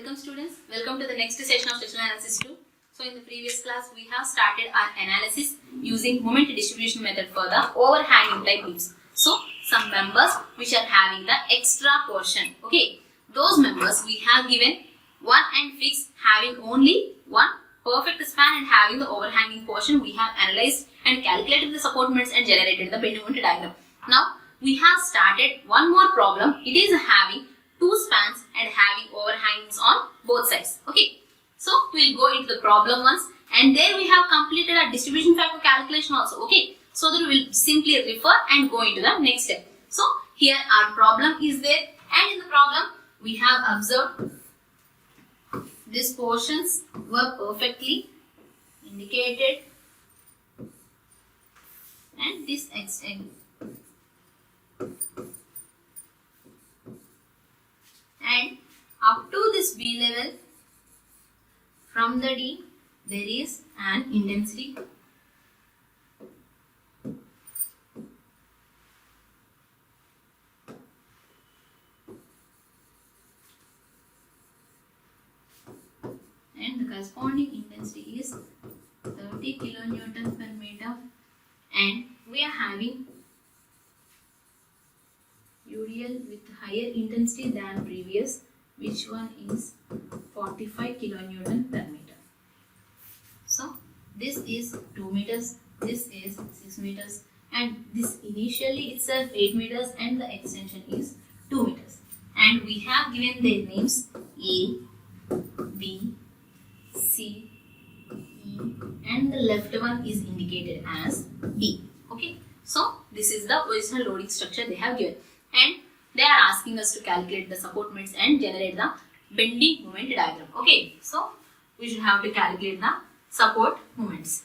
welcome students. Welcome to the next session of structural analysis 2. So in the previous class we have started our analysis using moment distribution method for the overhanging type beams. So some members which are having the extra portion. Okay, those members we have given one and fixed having only one perfect span and having the overhanging portion. We have analyzed and calculated the support moments and generated the bending moment diagram. Now we have started one more problem. It is having two spans and having overhangs on both sides. Okay, so we'll go into the problem once, and there we have completed our distribution factor calculation also. Okay, so that we will simply refer and go into the next step. So here our problem is there, and in the problem we have observed these portions were perfectly indicated and this extend. And up to this B level, from the D, there is an intensity. And the corresponding intensity is 30 kilonewton per meter. And we are having UDL with higher intensity than previous, which one is 45 kilonewton per meter. So this is 2 meters, this is 6 meters, and this initially itself 8 meters and the extension is 2 meters. And we have given their names A, B, C, E, and the left one is indicated as D. Okay, so this is the original loading structure they have given. And they are asking us to calculate the support moments and generate the bending moment diagram. Okay, so we should have to calculate the support moments.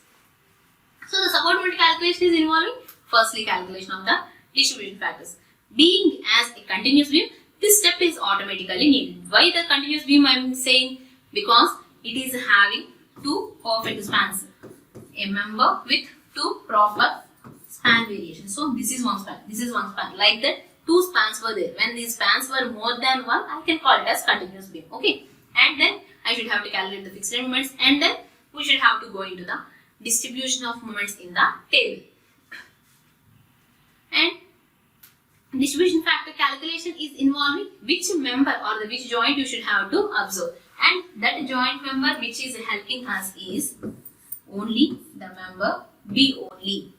So the support moment calculation is involving firstly calculation of the distribution factors. Being as a continuous beam, this step is automatically needed. Why the continuous beam I am saying? Because it is having two perfect spans. A member with two proper span variations. So this is one span, this is one span. Like that, two spans were there. When these spans were more than one, I can call it as continuous beam. Okay, and then I should have to calculate the fixed moments, and then we should have to go into the distribution of moments in the table. And distribution factor calculation is involving which member or the which joint you should have to observe, and that joint member which is helping us is only the member B only,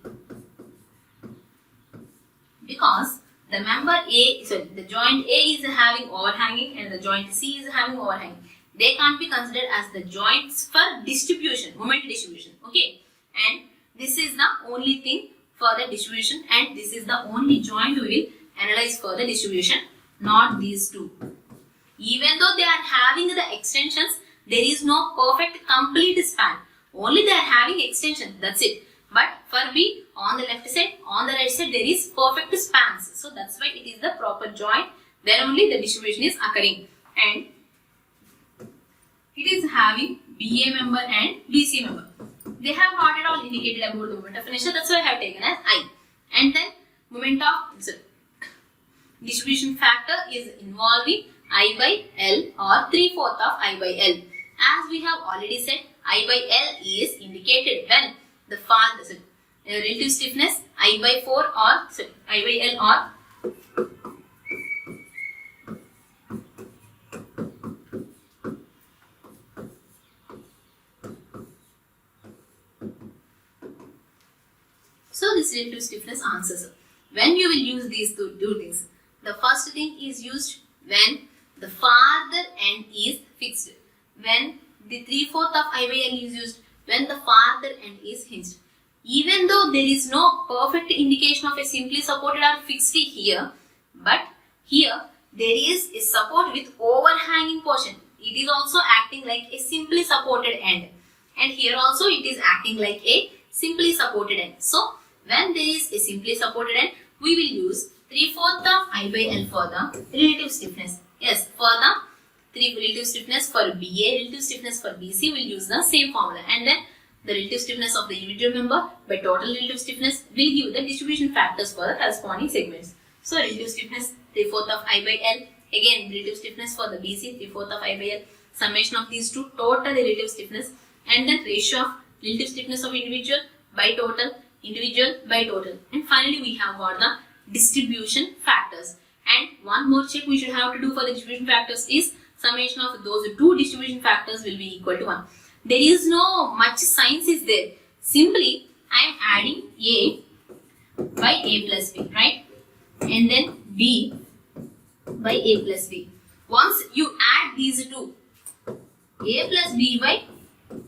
because the member A, sorry, the joint A is having overhanging and the joint C is having overhanging. They can't be considered as the joints for distribution, moment distribution. Okay, and this is the only thing for the distribution, and this is the only joint we will analyze for the distribution, not these two. Even though they are having the extensions, there is no perfect complete span. Only they are having extension, that's it. But for B, on the left side, on the right side, there is perfect spans. So that's why it is the proper joint. Then only the distribution is occurring. And it is having BA member and BC member. They have not at all indicated about the moment of inertia. That's why I have taken as I. And then moment of distribution factor is involving I by L or 3/4 of I by L. As we have already said, I by L is indicated when the relative stiffness I by 4 or I by L or so this relative stiffness answers. When you will use these two things, the first thing is used when the farther end is fixed. When the 3/4 of I by L is used when the farther end is hinged. Even though there is no perfect indication of a simply supported or fixed here, but here there is a support with overhanging portion. It is also acting like a simply supported end, and here also it is acting like a simply supported end. So when there is a simply supported end, we will use 3/4 of I by L for the relative stiffness. Yes, for the relative stiffness for BA, relative stiffness for BC, will use the same formula, and then the relative stiffness of the individual member by total relative stiffness will give the distribution factors for the corresponding segments. So relative stiffness 3/4 of I by L, again relative stiffness for the BC 3/4 of I by L, summation of these two, total relative stiffness, and then ratio of relative stiffness of individual by total, individual by total, and finally we have got the distribution factors. And one more check we should have to do for the distribution factors is summation of those two distribution factors will be equal to 1. There is no much science is there. Simply I am adding A by A plus B, right? And then B by A plus B. Once you add these two, A plus B by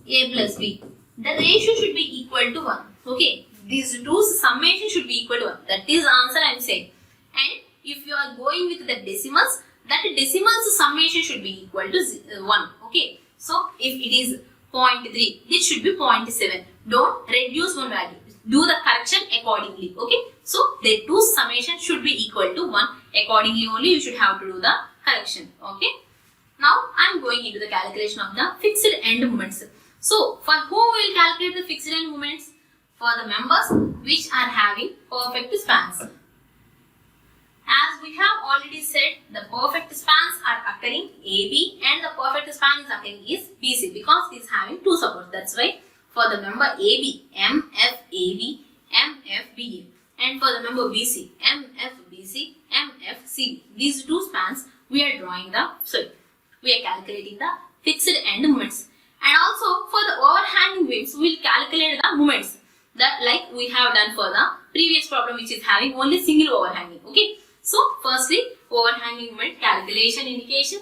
A plus B, the ratio should be equal to 1. Okay, these two summation should be equal to 1. That is the answer I am saying. And if you are going with the decimals, that decimals summation should be equal to 1. Okay, so if it is 0.3, this should be 0.7. Don't reduce one value. Do the correction accordingly. Okay, so the two summation should be equal to 1. Accordingly only you should have to do the correction. Okay. Now I am going into the calculation of the fixed end moments. So for whom we will calculate the fixed end moments? For the members which are having perfect spans. As we have already said, the perfect spans are occurring AB and the perfect span is occurring is BC because it is having two supports. That's why for the member AB, MFAB, MFBA, and for the member BC, MFBC, MFCB. These two spans we are calculating the fixed end moments. And also for the overhanging beams, we will calculate the moments that like we have done for the previous problem which is having only single overhanging. Okay. So firstly, overhanging moment calculation indication.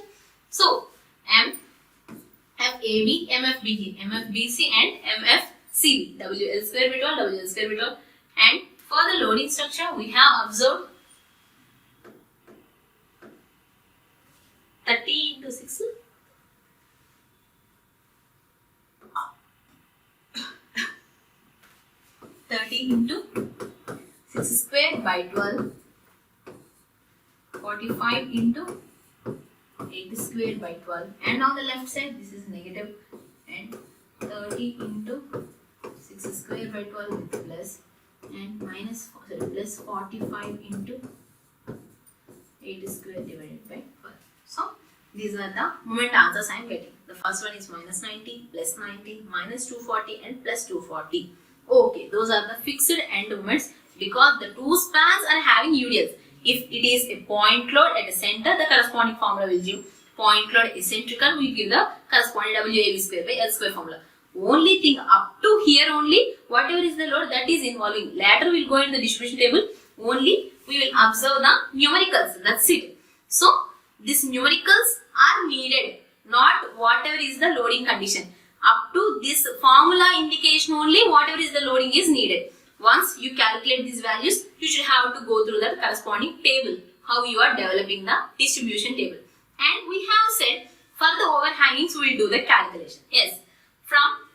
So MFAB, MFBA, MFBC and MFCB. WL square bit 1, WL square bit 1. And for the loading structure, we have observed 30 into 6. 30 into 6 square by 12. 45 into 8 square by 12, and on the left side this is negative, and 30 into 6 square by 12 with plus, and plus 45 into 8 square divided by 12. So these are the moment answers I am getting. The first one is minus 90, plus 90, minus 240 and plus 240. Okay, those are the fixed end moments because the two spans are having UDLs. If it is a point load at the center, the corresponding formula will give. Point load eccentrical, we give the corresponding WAB square by L square formula. Only thing up to here only, whatever is the load that is involving. Later we will go in the distribution table. Only we will observe the numericals. That's it. So these numericals are needed, not whatever is the loading condition. Up to this formula indication only, whatever is the loading is needed. Once you calculate these values, you should have to go through the corresponding table, how you are developing the distribution table. And we have said for the overhangings we will do the calculation. Yes, from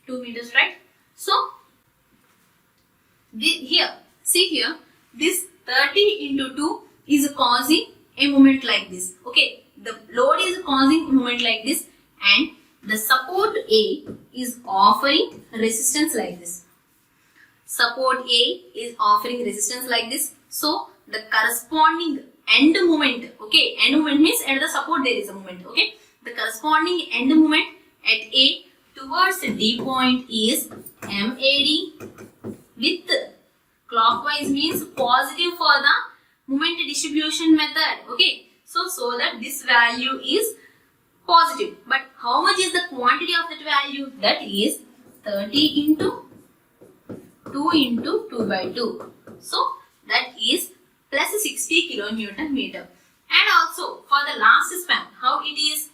2 meters, right? So here, see here, this 30 into 2 is causing a moment like this. Okay, the load is causing a moment like this, and the support A is offering resistance like this. Support A is offering resistance like this. So the corresponding end moment, okay, end moment means at the support there is a moment, okay. The corresponding end moment at A towards D point is MAD with clockwise means positive for the moment distribution method, okay. So that this value is positive. But how much is the quantity of that value? That is 30 into 2 into 2 by 2. So that is plus 60 kilonewton meter. And also for the last span, how it is?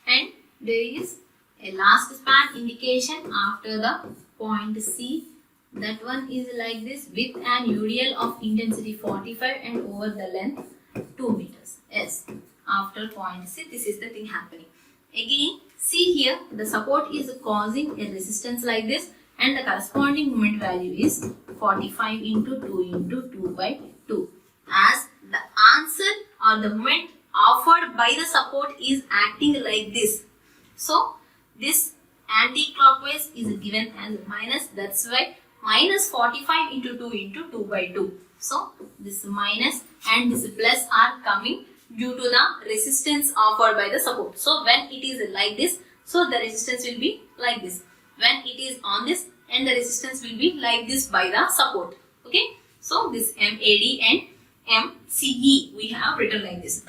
And there is a last span indication after the point C. That one is like this with an UDL of intensity 45 and over the length 2 meters. Yes, after point C, this is the thing happening. Again, See here, the support is causing a resistance like this and the corresponding moment value is 45 into 2 into 2 by 2. As the answer or the moment offered by the support is acting like this. So, this anti-clockwise is given as minus, that's why minus 45 into 2 into 2 by 2. So, this minus and this plus are coming due to the resistance offered by the support. So, when it is like this, so the resistance will be like this. When it is on this, and the resistance will be like this by the support. Okay. So, this MAD and MCE we have written like this.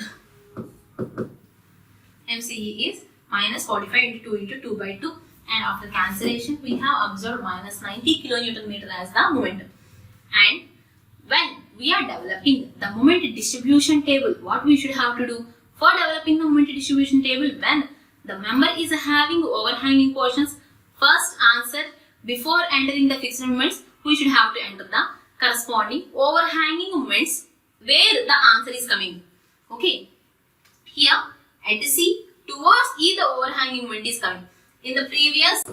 MCE is minus 45 into 2 into 2 by 2, and after cancellation we have observed minus 90 kilonewton meter as the momentum. And when we are developing the moment distribution table, what we should have to do? For developing the moment distribution table, when the member is having overhanging portions, first answer before entering the fixed moments, we should have to enter the corresponding overhanging moments where the answer is coming. Okay. Here at C, towards E the overhanging moment is coming. In the previous,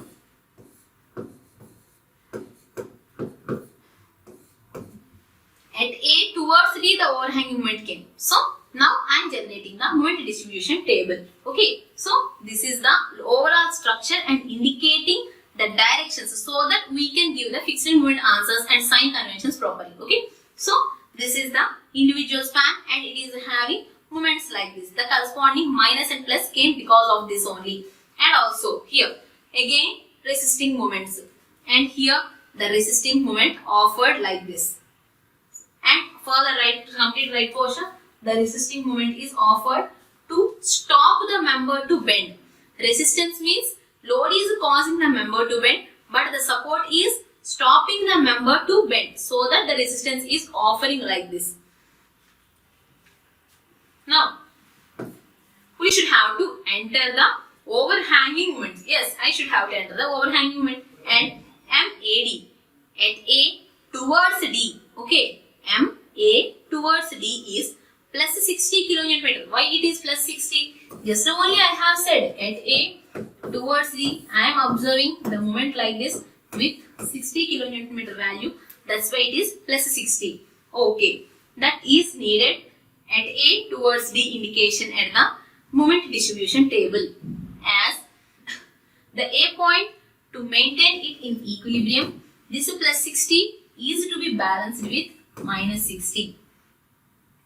at A towards D the overhanging moment came. So, now I am generating the moment distribution table. Okay. So, this is the overall structure and indicating the directions so that we can give the fixed moment answers and sign conventions properly. Okay. So, this is the individual span and it is having moments like this. The corresponding minus and plus came because of this only. And also here again resisting moments, and here the resisting moment offered like this. And for the right, complete right portion, the resisting moment is offered to stop the member to bend. Resistance means load is causing the member to bend, but the support is stopping the member to bend, so that the resistance is offering like this. Now, we should have to enter the overhanging moments. Yes, I should have to enter the overhanging moment. And MAD at A towards D. Okay, MA towards D is plus 60 kilonewton meter. Why it is plus 60? Just now only I have said at A towards D, I am observing the moment like this with 60 kilonewton meter value. That's why it is plus 60. Okay, that is needed at A towards D indication at the moment distribution table. As the A point, to maintain it in equilibrium, this plus 60 is to be balanced with minus 60.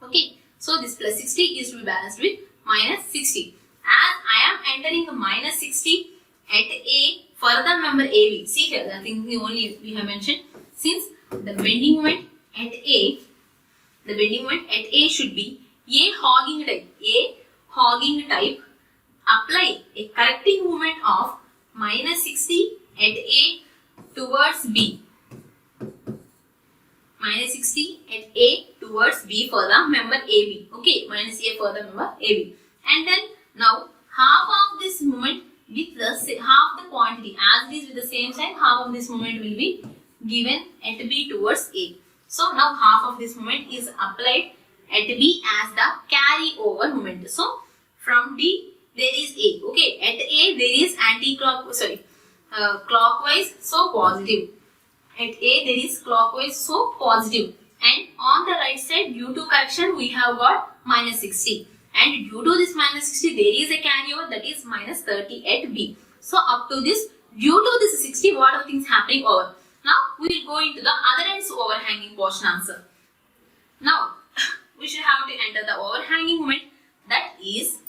Okay, so this plus 60 is to be balanced with minus 60. As I am entering the minus 60 at A for the member AB. See here, the thing only we have mentioned. Since the bending moment at A, the bending moment at A should be A hogging type. A hogging type. Apply a correcting moment of minus 60 at A towards B. Minus 60 at A towards B for the member AB. Okay, minus A for the member AB. And then now half of this moment with the half the quantity, as it is with the same sign, half of this moment will be given at B towards A. So now half of this moment is applied at B as the carry over moment. So from D there is A. Okay, at A there is clockwise, so positive. At A there is clockwise, so positive. And on the right side, due to correction, we have got minus 60. And due to this minus 60, there is a carryover, that is minus 30 at B. So up to this, due to this 60, what are things happening over? Now we will go into the other ends overhanging portion answer. Now we should have to enter the overhanging moment, that is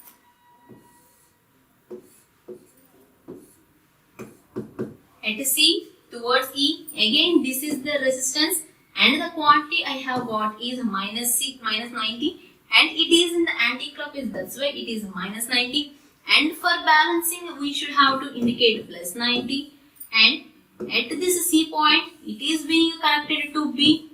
at C towards E. Again, this is the resistance and the quantity I have got is minus 90, and it is in the anti-clockwise, that's why it is minus 90. And for balancing, we should have to indicate plus 90, and at this C point, it is being connected to B.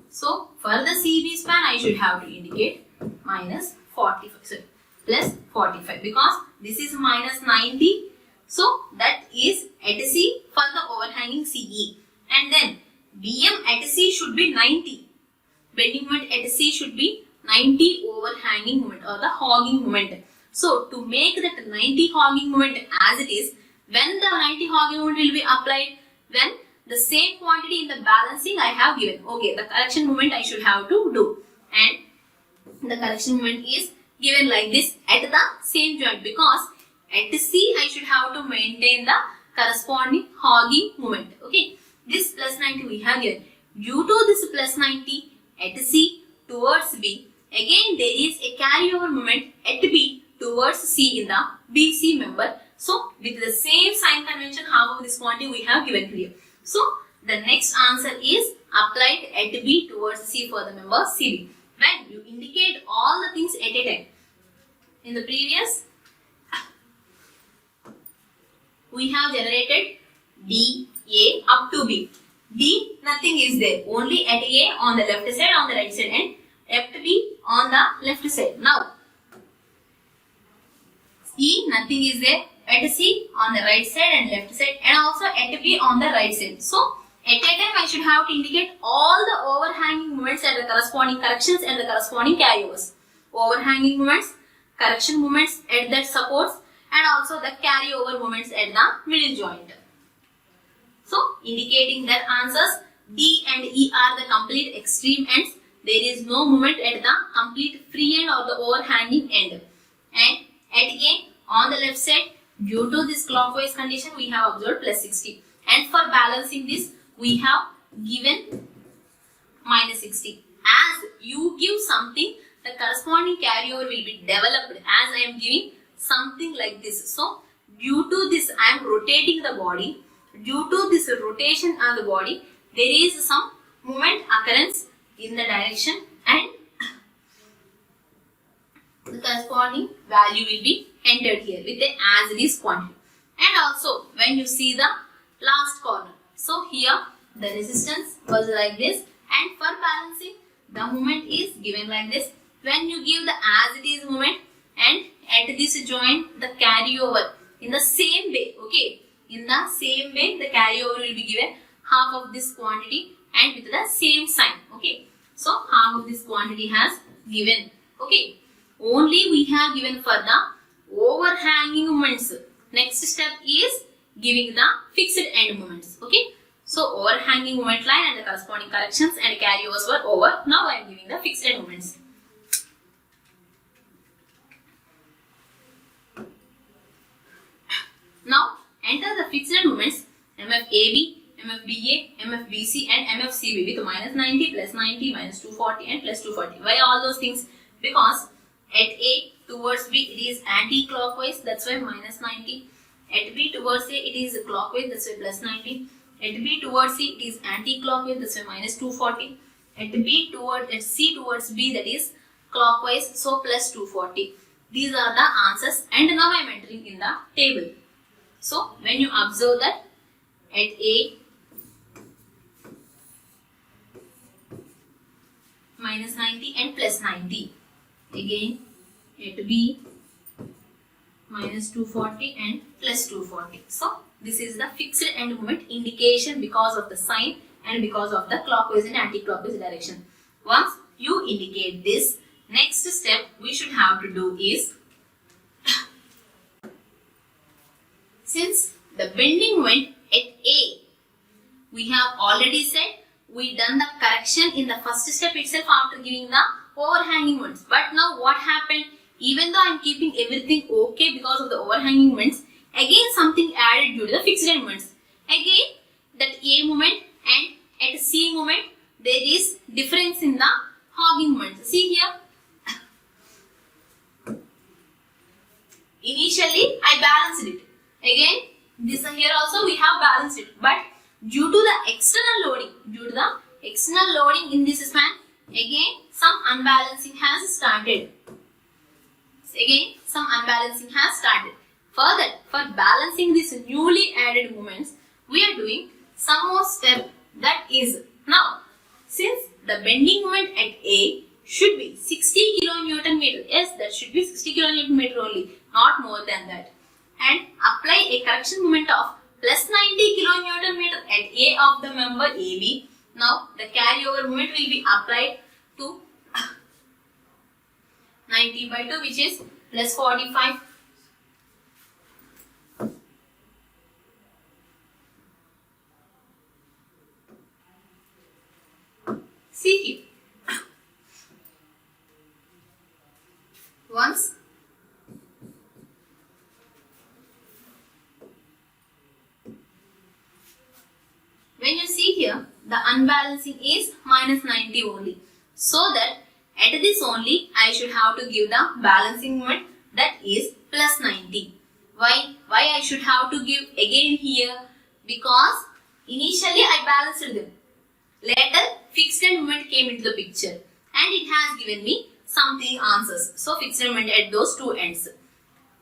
So for the CB span, I should have to indicate minus 45, sorry, plus 45, because this is minus 90. So that is at C for the overhanging CE. And then BM at C should be 90. Bending moment at C should be 90 overhanging moment or the hogging moment. So to make that 90 hogging moment as it is, when the 90 hogging moment will be applied, when the same quantity in the balancing I have given. Okay, the correction moment I should have to do, and the correction moment is given like this at the same joint, because at C I should have to maintain the corresponding hogging moment. Okay, this plus 90 we have given. Due to this plus 90 at C towards B, again there is a carryover moment at B towards C in the BC member. So with the same sign convention, half of this quantity we have given here. So the next answer is applied at B towards C for the member CB. When you indicate all the things at a time. In the previous, we have generated D, A up to B. D, nothing is there. Only at A on the left side, on the right side, and at B on the left side. Now, E, nothing is there. At C on the right side and left side, and also at B on the right side. So, at a time I should have to indicate all the overhanging moments and the corresponding corrections and the corresponding carryovers. Overhanging moments, correction moments at that supports, and also the carryover moments at the middle joint. So, indicating that answers D and E are the complete extreme ends. There is no moment at the complete free end or the overhanging end. And at A on the left side, due to this clockwise condition, we have observed plus 60. And for balancing this, we have given minus 60. As you give something, the corresponding carryover will be developed as I am giving something like this. So, due to this, I am rotating the body. Due to this rotation of the body, there is some movement occurrence in the direction, and the corresponding value will be entered here with the as it is quantity. And also, when you see the last corner, so here the resistance was like this, and for balancing, the moment is given like this. When you give the as it is moment, and at this joint the carryover in the same way, okay, in the same way the carryover will be given half of this quantity and with the same sign, okay. So half of this quantity has given, okay. Only we have given for the overhanging moments. Next step is giving the fixed end moments, okay. So overhanging moment line and the corresponding corrections and carryovers were over. Now I am giving the fixed end moments. Now enter the fixed end moments MFAB, MFBA, MFBC and MFCB with minus 90, plus 90, minus 240 and plus 240. Why all those things? Because at A towards B it is anti-clockwise, that's why minus 90. At B towards A it is clockwise, that's why plus 90. At B towards C it is anti-clockwise, that's why minus 240. At C towards B, that is clockwise, so plus 240. These are the answers, and now I am entering in the table. So when you observe that at A minus 90 and plus 90, again at B minus 240 and plus 240. So this is the fixed end moment indication because of the sign and because of the clockwise and anti-clockwise direction. Once you indicate this, next step we should have to do is, since the bending moment at A, we have already said we done the correction in the first step itself after giving the overhanging moments. But now what happened? Even though I am keeping everything okay because of the overhanging moments, again something added due to the fixed end moments. Again that A moment and at C moment there is difference in the hogging moments. See here. Initially I balanced it. Again this here also we have balanced it. But due to the external loading in this span, again some unbalancing has started. Further, for balancing these newly added moments, we are doing some more step, that is, now since the bending moment at A should be 60 kilonewton meter, yes, that should be 60 kilonewton meter only, not more than that, and apply a correction moment of plus 90 kilonewton meter at A of the member AB. Now the carryover moment will be applied to 90 by 2, which is plus 45. See here. Once when you see here, the unbalancing is minus 90 only. So that at this only I should have to give the balancing moment, that is plus 90. Why I should have to give again here? Because initially I balanced them. Later fixed end moment came into the picture and it has given me something answers. So fixed end moment at those two ends.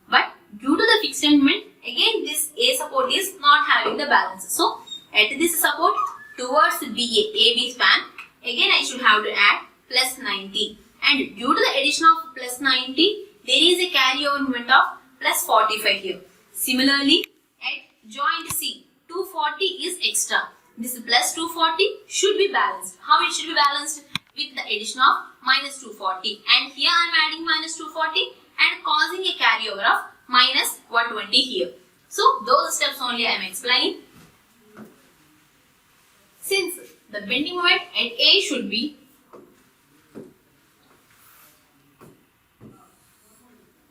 But due to the fixed end moment, again this A support is not having the balance. So at this support towards AB span, again I should have to add plus 90. And due to the addition of plus 90, there is a carryover moment of plus 45 here. Similarly, at joint C, 240 is extra. This plus 240 should be balanced. How it should be balanced? With the addition of minus 240. And here I am adding minus 240 and causing a carryover of minus 120 here. So those steps only I am explaining. Since the bending moment at A should be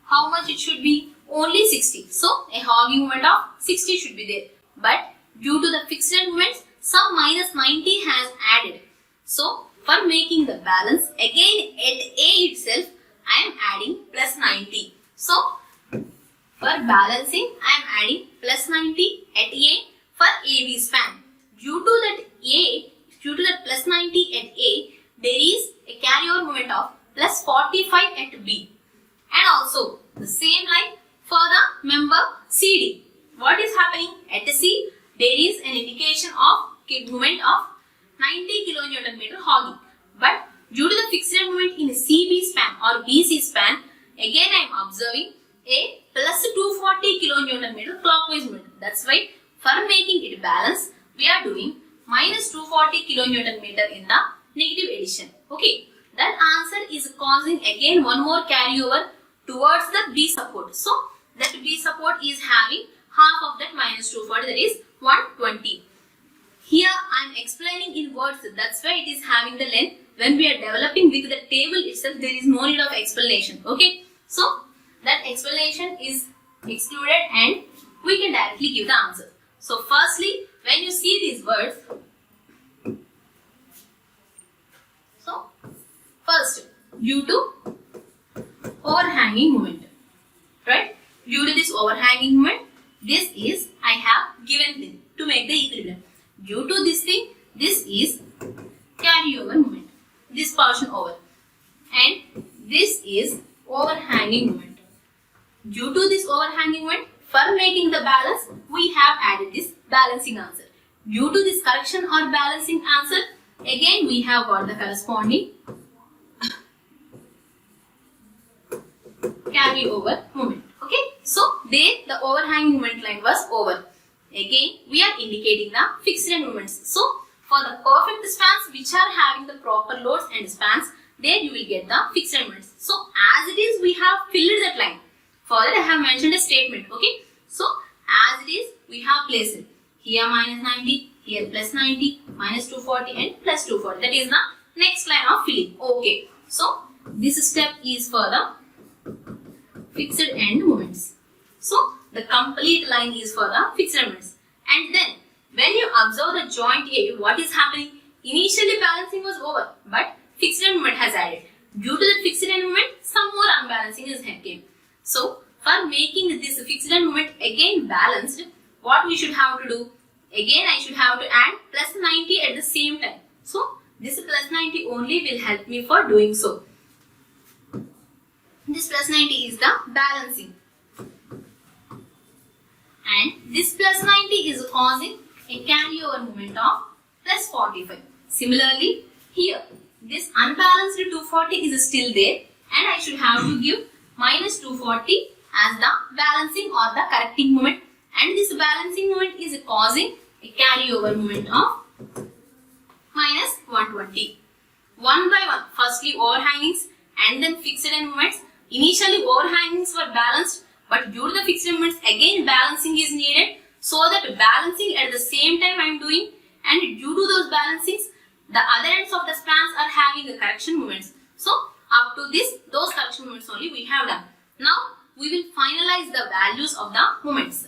how much it should be? Only 60. So a hogging moment of 60 should be there. But due to the fixed end moments, some minus 90 has added. So for making the balance, again at A itself, I am adding plus 90. So for balancing, I am adding plus 90 at A for AB span. Due to that plus 90 at A, there is a carryover moment of plus 45 at B. And also the same line for the member CD. What is happening at C? There is an indication of moment of 90 kilonewton meter hogging. But due to the fixed moment in CB span or BC span, again I am observing a plus 240 kilonewton meter clockwise movement. That's why for making it balance, we are doing minus 240 kilonewton meter in the negative addition. Okay, that answer is causing again one more carryover towards the B support. So that B support is having half of that minus 240, that is 120. Here I am explaining in words, that's why it is having the length. When we are developing with the table itself, there is no need of explanation. Okay, so that explanation is excluded and we can directly give the answer. So firstly, when you see these words, so first, due to overhanging moment, right? Due to this overhanging moment, this is I have given thing to make the equilibrium. Due to this thing, this is carryover moment, this portion over, and this is overhanging moment. Due to this overhanging moment, for making the balance, we have added this balancing answer. Due to this correction or balancing answer, again we have got the corresponding carryover moment. Okay, so there the overhanging moment line was over. Again, we are indicating the fixed end moments. So for the perfect spans which are having the proper loads and spans, there you will get the fixed end moments. So as it is, we have filled that line. Further, I have mentioned a statement. Okay, so as it is, we have placed it. Here minus 90, here plus 90, minus 240 and plus 240. That is the next line of filling. Okay, so this step is for the fixed end moments. So the complete line is for the fixed end moments. And then when you observe the joint A, what is happening? Initially balancing was over, but fixed end moment has added. Due to the fixed end moment, some more unbalancing is came. So for making this fixed end moment again balanced, what we should have to do? Again I should have to add plus 90 at the same time. So this plus 90 only will help me for doing so. This plus 90 is the balancing. And this plus 90 is causing a carryover moment of plus 45. Similarly, here this unbalanced 240 is still there and I should have to give minus 240 as the balancing or the correcting moment, and this balancing moment is causing a carryover moment of minus 120. One by one, firstly overhangings and then fixed end moments, Initially overhangings were balanced, but due to the fixed moments again balancing is needed, so that balancing at the same time I am doing, and due to those balancings the other ends of the spans are having the correction moments. So up to this, those correction moments only we have done. Now we will finalize the values of the moments.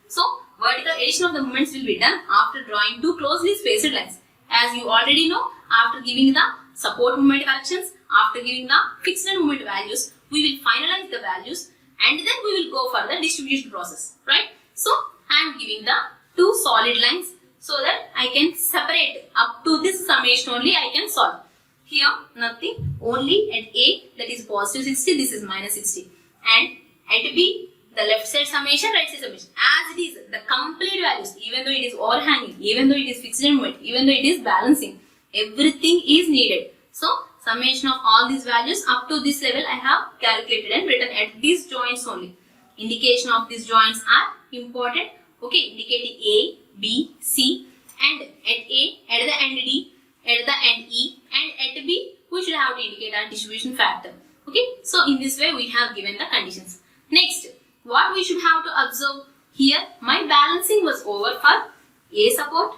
So vertical addition of the moments will be done after drawing two closely spaced lines. As you already know, after giving the support moment corrections, after giving the fixed moment values, we will finalize the values and then we will go for the distribution process, right? So I am giving the two solid lines so that I can separate up to this summation only I can solve. Here nothing, only at A, that is positive 60, this is minus 60, and at B the left side summation, right side summation. As it is the complete values, even though it is overhanging, even though it is fixed moment, even though it is balancing, everything is needed. So summation of all these values up to this level I have calculated and written at these joints only. Indication of these joints are important. Okay, indicating A, B, C, and at A, at the end D, at the end E, and at B we should have to indicate our distribution factor. Okay, so in this way we have given the conditions. Next, what we should have to observe here, my balancing was over for A support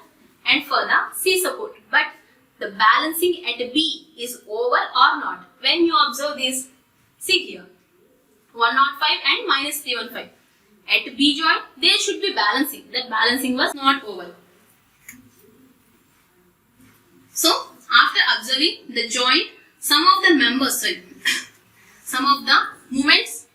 and for the C support, but the balancing at B is over or not. When you observe this, see here, 105 and minus 315. At B joint, there should be balancing. That balancing was not over. So, after observing the joint, some of the members, some of the moments,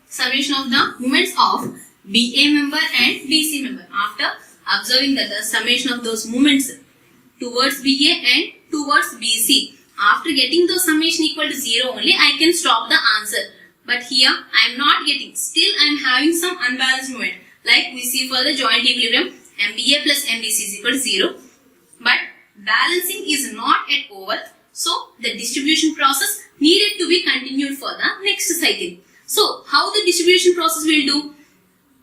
summation of the moments of BA member and BC member. After observing the summation of those moments towards BA and towards BC, after getting those summation equal to 0 only, I can stop the answer. But here, I am not getting. Still, I am having some unbalanced moment. Like we see for the joint equilibrium, MBA plus MBC is equal to 0. But balancing is not yet over. So, the distribution process needed to be continued for the next cycle. So, how the distribution process will do?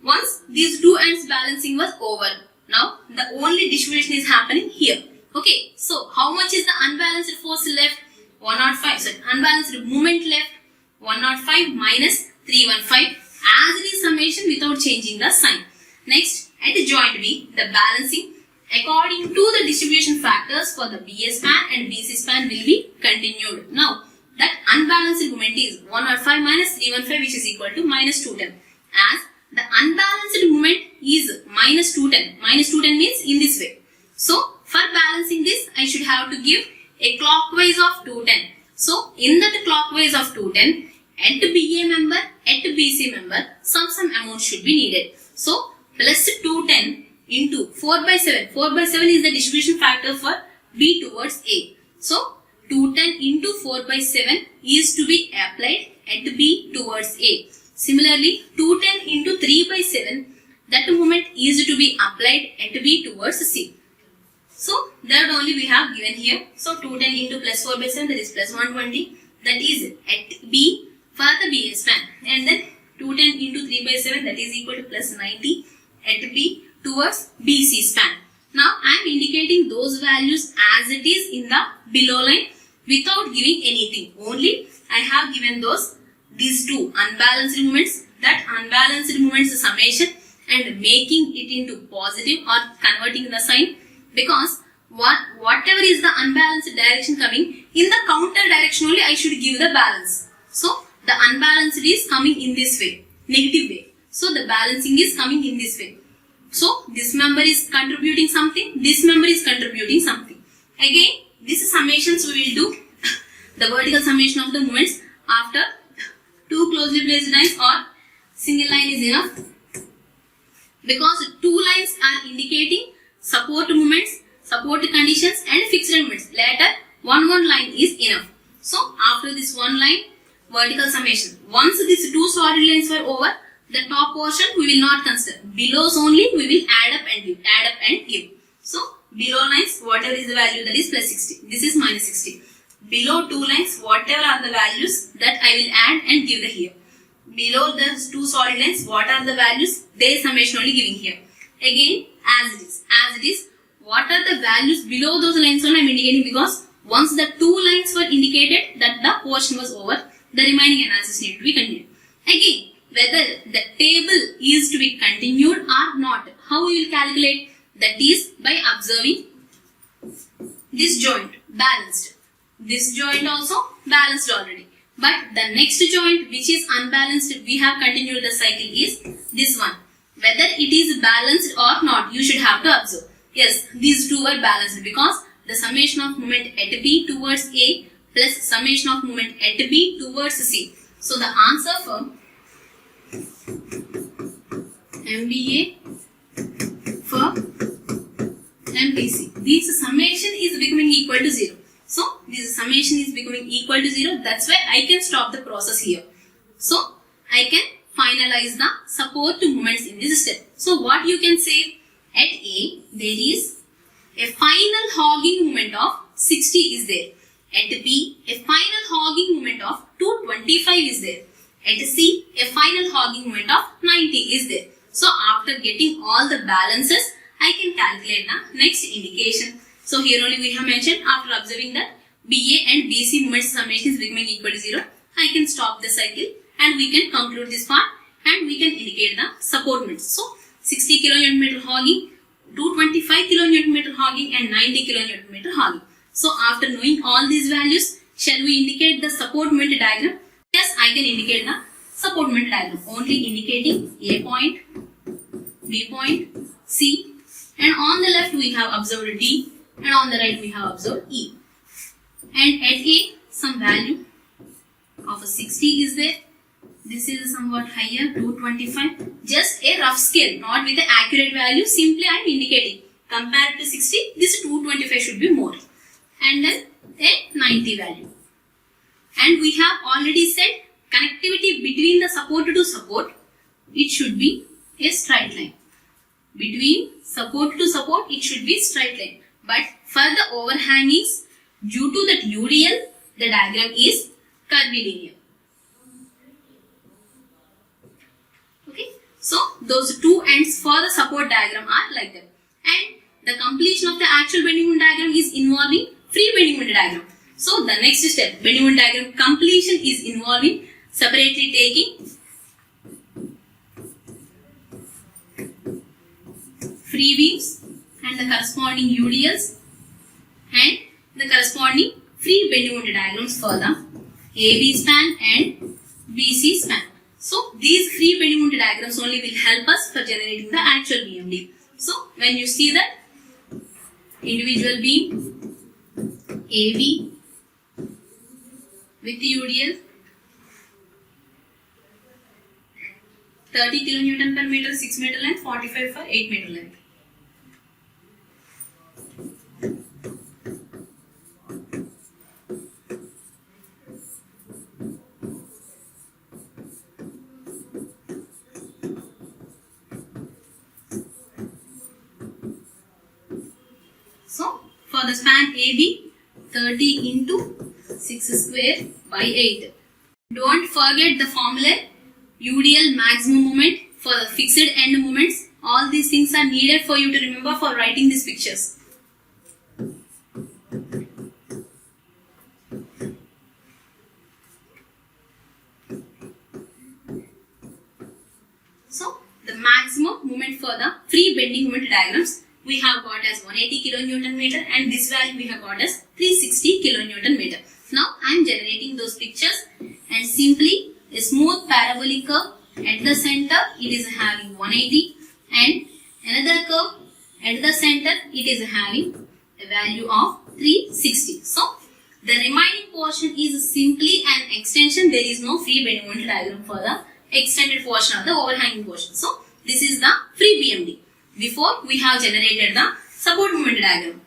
Once these two ends balancing was over, now the only distribution is happening here. Okay, so how much is the unbalanced force left? 105. So unbalanced moment left 105 minus 315, as it is summation without changing the sign. Next, at the joint B, the balancing according to the distribution factors for the BA span and BC span will be continued. Now, that unbalanced moment is 105 minus 315, which is equal to minus 210. As the unbalanced moment is minus 210. Minus 210 means in this way. So, for balancing this, I should have to give a clockwise of 210. So, in that clockwise of 210, at BA member, at BC member, some amount should be needed. So, plus 210 into 4 by 7. 4 by 7 is the distribution factor for B towards A. So, 210 into 4 by 7 is to be applied at B towards A. Similarly, 210 into 3 by 7, that moment is to be applied at B towards C. So, that only we have given here. So, 210 into plus 4 by 7, that is plus 120. That is at B for the BA span. And then 210 into 3 by 7, that is equal to plus 90 at B towards BC span. Now, I am indicating those values as it is in the below line without giving anything. Only I have given these two unbalanced moments, that unbalanced moments summation and making it into positive or converting the sign, because whatever is the unbalanced direction coming, in the counter direction only I should give the balance. So, the unbalanced is coming in this way, negative way. So, the balancing is coming in this way. So, this member is contributing something, this member is contributing something. Again, these summations we will do the vertical summation of the moments after two closely placed lines or single line is enough, because two lines are indicating support moments, support conditions and fixed moments. Later, one line is enough. So, after this one line, vertical summation. Once these two solid lines were over, the top portion we will not consider. Belows only we will add up and give. So, below lines, whatever is the value, that is plus 60. This is minus 60. Below two lines, whatever are the values, that I will add and give the here. Below the two solid lines, what are the values, their summation only giving here. Again, as it is. What are the values below those lines only I am indicating, because Once the two lines were indicated that the portion was over, the remaining analysis need to be continued. Again, whether the table is to be continued or not, how we will calculate? That is by observing this joint balanced. This joint also balanced already. But the next joint which is unbalanced, we have continued the cycle is this one. Whether it is balanced or not, you should have to observe. Yes, these two are balanced because the summation of moment at B towards A plus summation of moment at B towards C. So the answer for MBA for MPC, this summation is becoming equal to 0. So this summation is becoming equal to 0. That's why I can stop the process here. So I can finalize the support to moments in this step. So what you can say, at A there is a final hogging moment of 60 is there. At B a final hogging moment of 225 is there. At C a final hogging moment of 90 is there. So after getting all the balances, I can calculate the next indication. So here only we have mentioned, after observing that BA and BC moments summation is becoming equal to 0, I can stop the cycle and we can conclude this part and we can indicate the support moments. So 60 kN hogging, 225 kN hogging and 90 kN hogging. So after knowing all these values, shall we indicate the support moment diagram? Yes, I can indicate the support moment diagram, only indicating A point, B point, C, and on the left we have observed D, and on the right we have observed E. And at A, some value of a 60 is there. This is somewhat higher, 225. Just a rough scale, not with the accurate value. Simply I am indicating. Compared to 60, this 225 should be more. And then a 90 value. And we have already said connectivity between the support to support, it should be a straight line. Between support to support, it should be straight line. But for the overhangings, due to that UDL, the diagram is curvilinear. Okay, so those two ends for the support diagram are like that. And the completion of the actual bending moment diagram is involving free bending moment diagram. So the next step, bending moment diagram completion is involving separately taking free beams and the corresponding UDLs and the corresponding free bending moment diagrams for the AB span and BC span. So these free bending moment diagrams only will help us for generating the actual BMD. So when you see that individual beam AB with the UDL 30 kN per meter, 6 meter length, 45 for 8 meter length. So for the span AB, 30 into 6 square by 8. Don't forget the formula UDL maximum moment for the fixed end moments. All these things are needed for you to remember for writing these pictures. So the maximum moment for the free bending moment diagrams we have got as 180 kilonewton meter and this value we have got as 360 kilonewton meter. Now I am generating those pictures and simply a smooth parabolic curve at the center it is having 180 and another curve at the center it is having a value of 360. So the remaining portion is simply an extension. There is no free bending moment diagram for the extended portion of the overhanging portion. So this is the free BMD. Before we have generated the support moment diagram.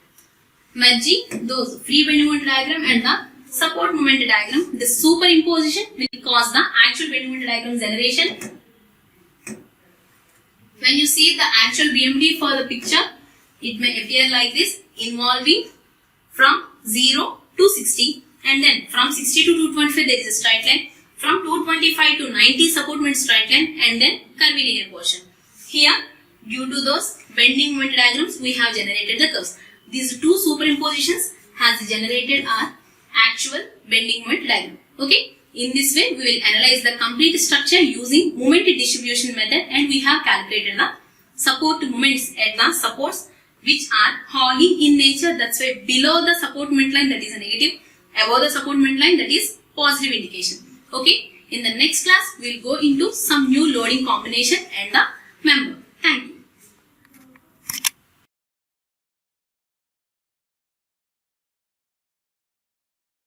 Merging those free bending moment diagram and the support moment diagram, the superimposition will cause the actual bending moment diagram generation. When you see the actual BMD for the picture, it may appear like this, involving from 0 to 60 and then from 60 to 225 there is a straight line, from 225 to 90 support moment straight line and then curvilinear portion. Here, due to those bending moment diagrams, we have generated the curves. These two superimpositions has generated our actual bending moment diagram. Okay. In this way, we will analyze the complete structure using moment distribution method, and we have calculated the support moments at the supports which are holly in nature. That's why below the support moment line, that is a negative, above the support moment line, that is positive indication. Okay. In the next class, we will go into some new loading combination and the member.